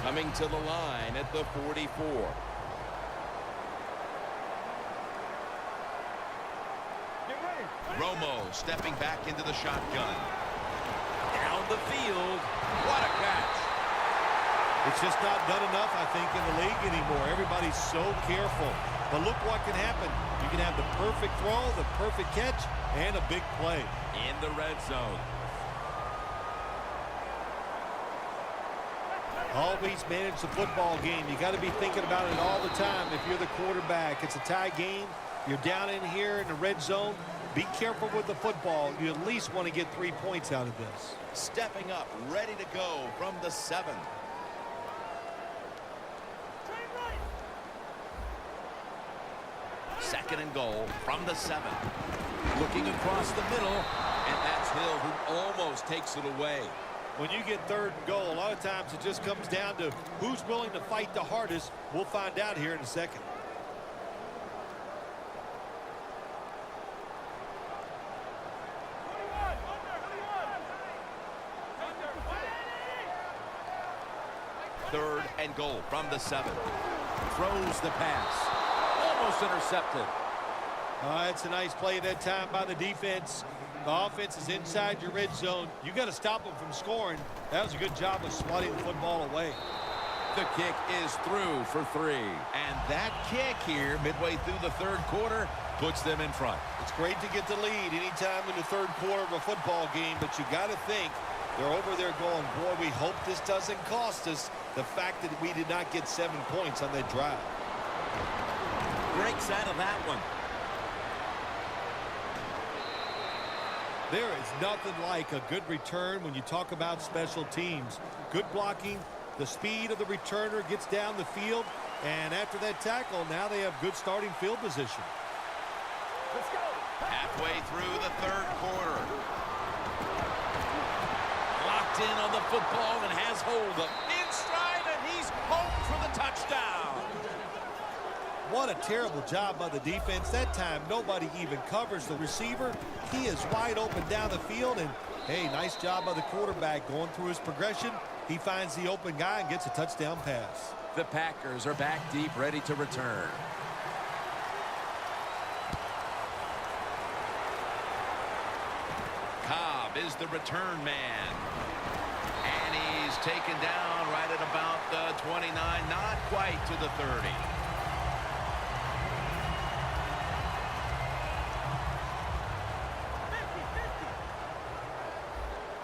Coming to the line at the 44. Romo stepping back into the shotgun. Down the field. What a catch. It's just not done enough, I think, in the league anymore. Everybody's so careful. But look what can happen. You can have the perfect throw, the perfect catch, and a big play. In the red zone. Always manage the football game. You got to be thinking about it all the time if you're the quarterback. It's a tie game. You're down in here in the red zone. Be careful with the football. You at least want to get 3 points out of this. Stepping up, ready to go from the 7. Second and goal from the 7. Looking across the middle, and that's Hill who almost takes it away. When you get third and goal, a lot of times it just comes down to who's willing to fight the hardest. We'll find out here in a second. Third and goal from the 7. Throws the pass. Almost intercepted. It's a nice play that time by the defense. The offense is inside your red zone. You got to stop them from scoring. That was a good job of swatting the football away. The kick is through for 3. And that kick here midway through the third quarter puts them in front. It's great to get the lead anytime in the third quarter of a football game, but you got to think they're over there going, boy, we hope this doesn't cost us. The fact that we did not get 7 points on that drive. Breaks out of that one. There is nothing like a good return when you talk about special teams. Good blocking, the speed of the returner gets down the field, and after that tackle, now they have good starting field position. Let's go. Halfway through the third quarter. Locked in on the football and has hold of in stride, and he's home for the touchdown. What a terrible job by the defense. That time, nobody even covers the receiver. He is wide open down the field, and, hey, nice job by the quarterback going through his progression. He finds the open guy and gets a touchdown pass. The Packers are back deep, ready to return. Cobb is the return man. And he's taken down right at about the 29, not quite to the 30.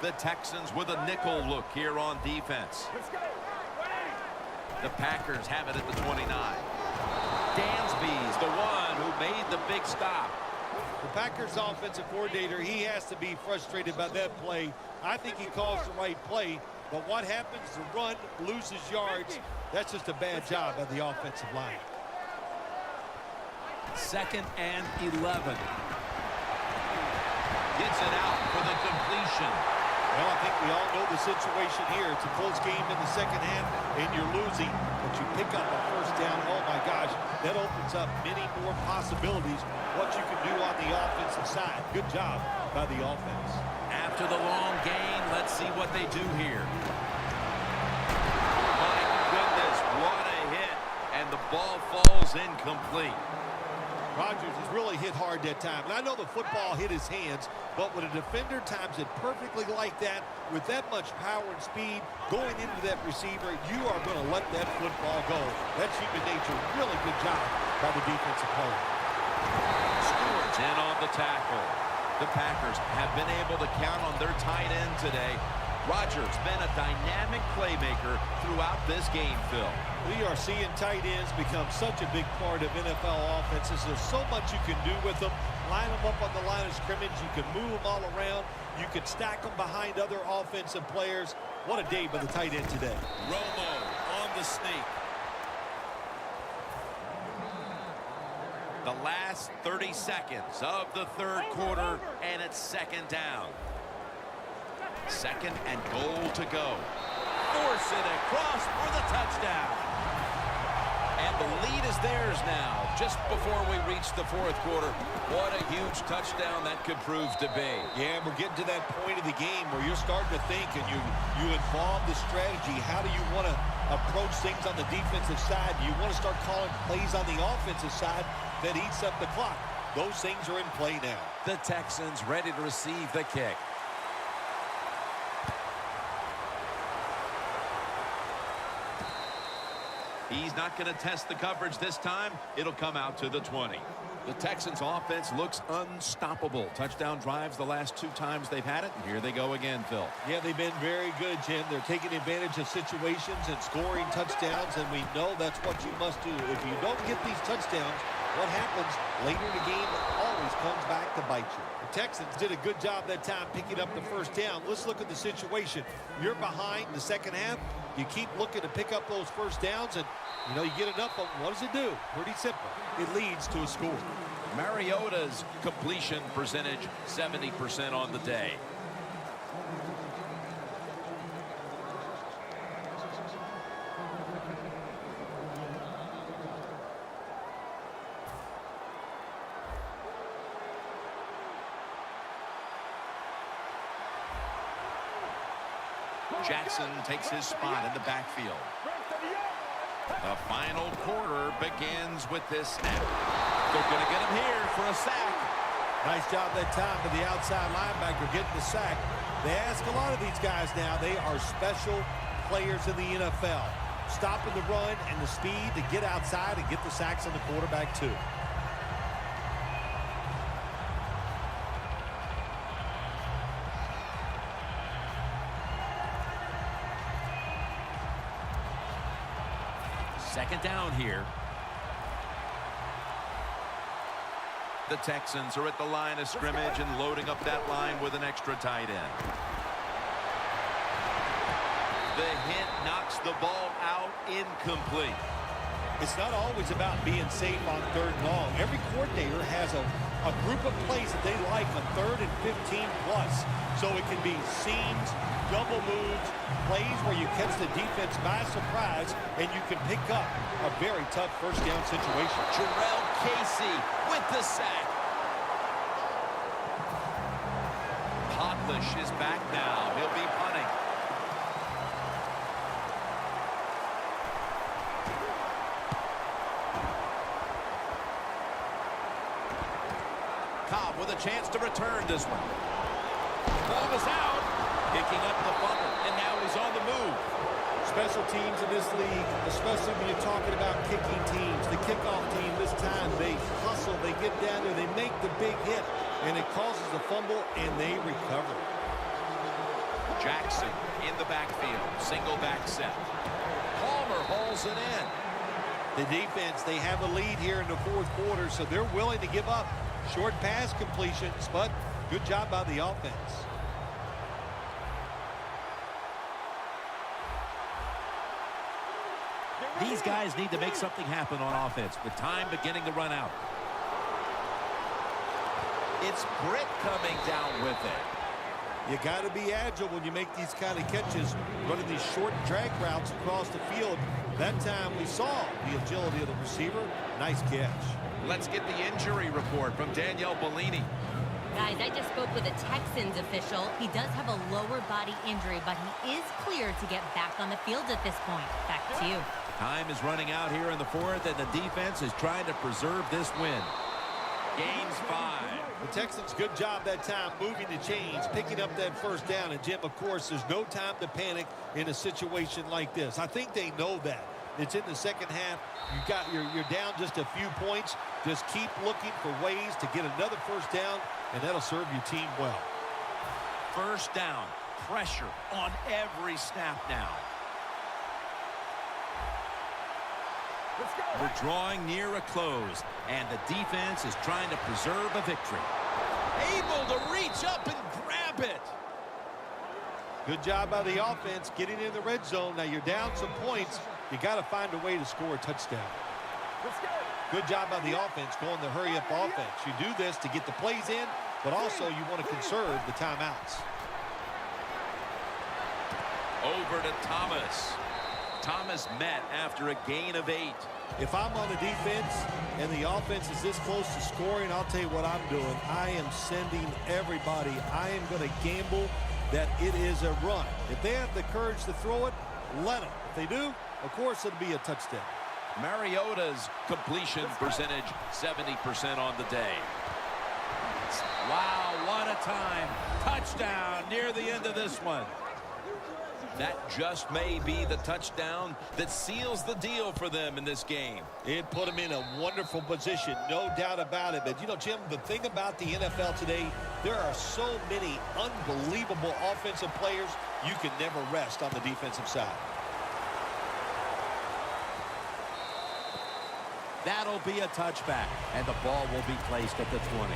The Texans with a nickel look here on defense. The Packers have it at the 29. Dansby's the one who made the big stop. The Packers offensive coordinator, he has to be frustrated by that play. I think he calls the right play, but what happens? The run loses yards. That's just a bad job by the offensive line. 2nd and 11. Gets it out for the completion. Well, I think we all know the situation here. It's a close game in the second half, and you're losing, but you pick up a first down. Oh, my gosh, that opens up many more possibilities, what you can do on the offensive side. Good job by the offense. After the long gain, let's see what they do here. My goodness, what a hit, and the ball falls incomplete. Rodgers has really hit hard that time. And I know the football hit his hands, but when a defender times it perfectly like that, with that much power and speed going into that receiver, you are going to let that football go. That's human nature. Really good job by the defensive player. Stewart's in on the tackle. The Packers have been able to count on their tight end today. Rodgers been a dynamic playmaker throughout this game, Phil. We are seeing tight ends become such a big part of NFL offenses. There's so much you can do with them. Line them up on the line of scrimmage. You can move them all around. You can stack them behind other offensive players. What a day by the tight end today. Romo on the sneak. The last 30 seconds of the third quarter, and it's 2nd down. 2nd and goal to go. Force it across for the touchdown. And the lead is theirs now, just before we reach the fourth quarter. What a huge touchdown that could prove to be. Yeah, we're getting to that point of the game where you're starting to think and you involve the strategy. How do you want to approach things on the defensive side? Do you want to start calling plays on the offensive side that eats up the clock? Those things are in play now. The Texans ready to receive the kick. He's not going to test the coverage this time. It'll come out to the 20. The Texans offense looks unstoppable. Touchdown drives the last 2 times they've had it. And here they go again, Phil. Yeah, they've been very good, Jim. They're taking advantage of situations and scoring touchdowns, and we know that's what you must do. If you don't get these touchdowns, what happens later in the game always comes back to bite you. The Texans did a good job that time picking up the first down. Let's look at the situation. You're behind in the second half. You keep looking to pick up those first downs, and you get enough of them. What does it do? Pretty simple. It leads to a score. Mariota's completion percentage, 70% on the day. Jackson takes his spot in the backfield. The final quarter begins with this snap. They're going to get him here for a sack. Nice job that time for the outside linebacker getting the sack. They ask a lot of these guys now. They are special players in the NFL. Stopping the run and the speed to get outside and get the sacks on the quarterback too. Second down here. The Texans are at the line of scrimmage and loading up that line with an extra tight end. The hit knocks the ball out, incomplete. It's not always about being safe on 3rd and long. Every coordinator has a group of plays that they like on 3rd and 15 plus. So it can be seams, double moves, plays where you catch the defense by surprise and you can pick up a very tough first down situation. Jarrell Casey with the sack. Potlish is back now. He'll be punting. Cobb with a chance to return this one. Ball is out. Picking up the fumble, and now he's on the move. Special teams in this league, especially when you're talking about kicking teams, the kickoff team this time, they hustle, they get down there, they make the big hit, and it causes a fumble, and they recover. Jackson in the backfield, single back set. Palmer hauls it in. The defense, they have a lead here in the 4th quarter, so they're willing to give up short pass completions, but good job by the offense. These guys need to make something happen on offense with time beginning to run out. It's Britt coming down with it. You got to be agile when you make these kind of catches, running these short drag routes across the field. That time we saw the agility of the receiver. Nice catch. Let's get the injury report from Danielle Bellini. Guys, I just spoke with a Texans official. He does have a lower body injury, but he is cleared to get back on the field at this point. Back to you. Time is running out here in the 4th, and the defense is trying to preserve this win. Gains 5. The Texans, good job that time moving the chains, picking up that first down. And, Jim, of course, there's no time to panic in a situation like this. I think they know that. It's in the second half. You're down just a few points. Just keep looking for ways to get another first down, and that'll serve your team well. First down. Pressure on every snap now. We're drawing near a close, and the defense is trying to preserve a victory. Able to reach up and grab it. Good job by the offense getting in the red zone. Now you're down some points. You got to find a way to score a touchdown. Good job by the offense going the hurry-up offense. You do this to get the plays in, but also you want to conserve the timeouts. Over to Thomas. Thomas met after a gain of 8. If I'm on the defense and the offense is this close to scoring, I'll tell you what I'm doing. I am sending everybody. I am going to gamble that it is a run. If they have the courage to throw it, let them. If they do, of course, it'll be a touchdown. Mariota's completion percentage, 70% on the day. Wow, what a time. Touchdown near the end of this one. That just may be the touchdown that seals the deal for them in this game. It put them in a wonderful position, no doubt about it. But, you know, Jim, the thing about the NFL today, there are so many unbelievable offensive players, you can never rest on the defensive side. That'll be a touchback, and the ball will be placed at the 20.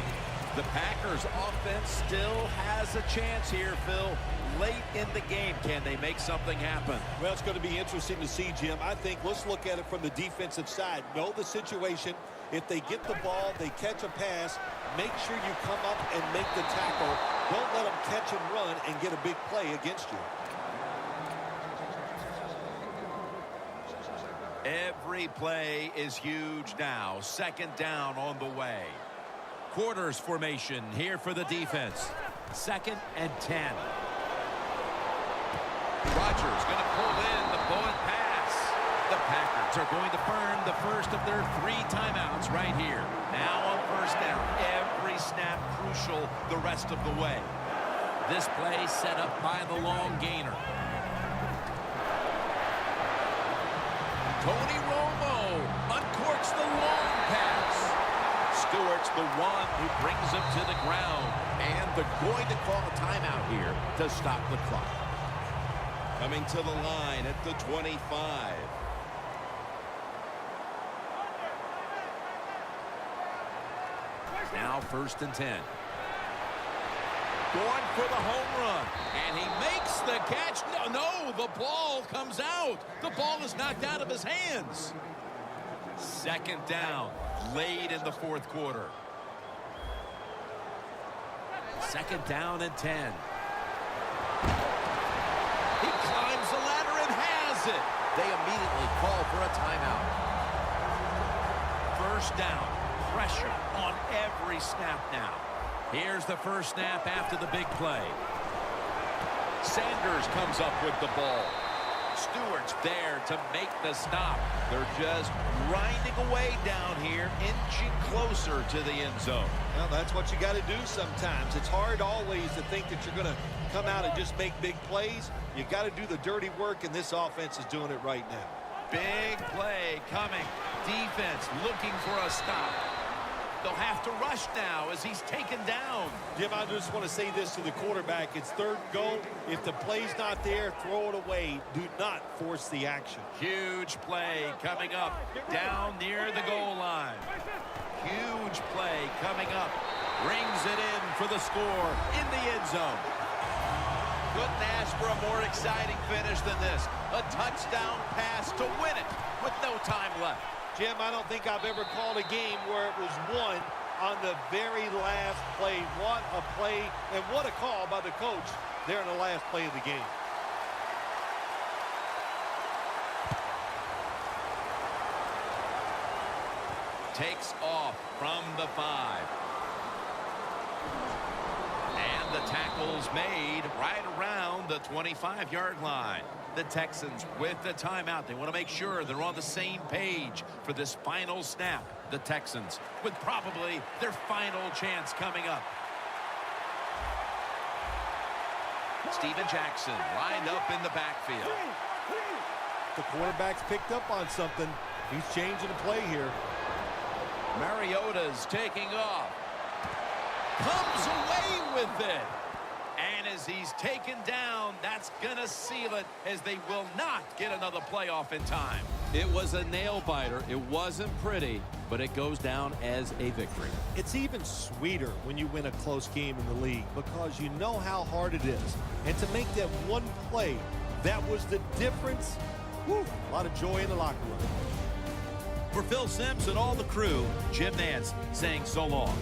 The Packers offense still has a chance here, Phil. Late in the game, can they make something happen? Well, it's going to be interesting to see, Jim. I think let's look at it from the defensive side. Know the situation. If they get the ball, they catch a pass, make sure you come up and make the tackle. Don't let them catch and run and get a big play against you. Every play is huge now. Second down on the way. Quarters formation here for the defense. 2nd and 10. Rodgers going to pull in the bullet pass. The Packers are going to burn the first of their 3 timeouts right here. Now on first down. Every snap crucial the rest of the way. This play set up by the long gainer. Tony Romo uncorks the long pass. Stewart's the one who brings him to the ground. And they're going to call a timeout here to stop the clock. Coming to the line at the 25. Now 1st and 10. Going for the home run. And he makes the catch. No, the ball comes out. The ball is knocked out of his hands. 2nd down, late in the 4th quarter. 2nd down and 10. He climbs the ladder and has it. They immediately call for a timeout. 1st down, pressure on every snap now. Here's the first snap after the big play. Sanders comes up with the ball. Stewart's there to make the stop. They're just grinding away down here, inching closer to the end zone. Well, that's what you got to do sometimes. It's hard always to think that you're going to come out and just make big plays. You got to do the dirty work, and this offense is doing it right now. Big play coming. Defense looking for a stop. They'll have to rush now as he's taken down. Jim, I just want to say this to the quarterback. It's 3rd and goal. If the play's not there, throw it away. Do not force the action. Huge play coming up down near the goal line. Huge play coming up. Brings it in for the score in the end zone. Couldn't ask for a more exciting finish than this. A touchdown pass to win it with no time left. Jim, I don't think I've ever called a game where it was won on the very last play. What a play, and what a call by the coach there in the last play of the game. Takes off from the 5. And the tackle's made right around the 25-yard line. The Texans with the timeout. They want to make sure they're on the same page for this final snap. The Texans with probably their final chance coming up. Steven Jackson lined up in the backfield. The quarterback's picked up on something. He's changing the play here. Mariota's taking off. Comes away with it. And as he's taken down, that's going to seal it as they will not get another playoff in time. It was a nail-biter. It wasn't pretty, but it goes down as a victory. It's even sweeter when you win a close game in the league because you know how hard it is. And to make that one play, that was the difference. Whew, a lot of joy in the locker room. For Phil Simms and all the crew, Jim Nance saying so long.